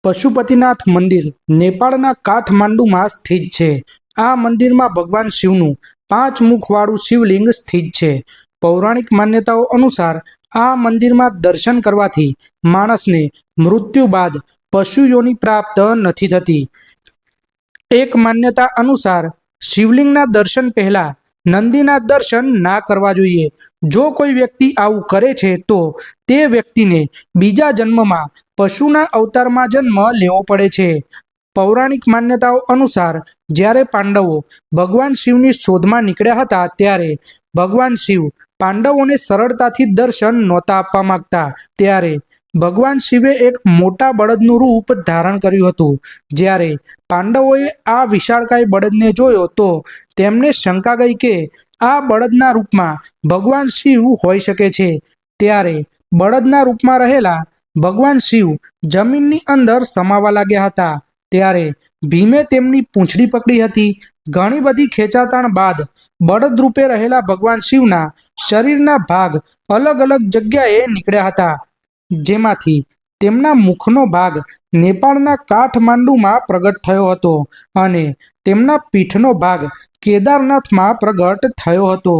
પશુપતિનાથ મંદિર નેપાળના કાઠમાંડુમાં સ્થિત છે। આ મંદિરમાં ભગવાન શિવનું 5 મુખવાળું શિવલિંગ સ્થિત છે। પૌરાણિક માન્યતાઓ અનુસાર આ મંદિરમાં દર્શન કરવાથી માણસને મૃત્યુ બાદ પશુ યોનિ પ્રાપ્ત નથી થતી। એક માન્યતા અનુસાર શિવલિંગના દર્શન પહેલા નંદીના દર્શન ના કરવા જોઈએ। જો કોઈ વ્યક્તિ આવું કરે છે તો તે વ્યક્તિને બીજા જન્મમાં પશુના અવતારમાં જન્મ લેવો પડે છે। પૌરાણિક માન્યતાઓ અનુસાર જ્યારે પાંડવો ભગવાન શિવની શોધમાં નીકળ્યા હતા ત્યારે ભગવાન શિવ પાંડવોને સરળતાથી દર્શન નહોતા આપવા માંગતા। ત્યારે ભગવાન શિવે એક મોટા બળદનું રૂપ ધારણ કર્યું હતું। જ્યારે પાંડવોએ આ વિશાળકાય બળદને જોયો તો તેમને શંકા ગઈ કે આ બળદના રૂપમાં ભગવાન શિવ હોઈ શકે છે। ત્યારે બળદના રૂપમાં રહેલા ભગવાન શિવ જમીનની અંદર સમાવા લાગ્યા હતા। ત્યારે ભીમે તેમની પૂંછડી પકડી હતી। ઘણી બધી ખેંચાતાણ બાદ બળદ રૂપે રહેલા ભગવાન શિવના શરીરના ભાગ અલગ અલગ જગ્યાએ નીકળ્યા હતા, જેમાંથી તેમના મુખનો ભાગ નેપાળના કાઠમાંડુમાં પ્રગટ થયો હતો અને તેમના પીઠનો ભાગ કેદારનાથમાં પ્રગટ થયો હતો।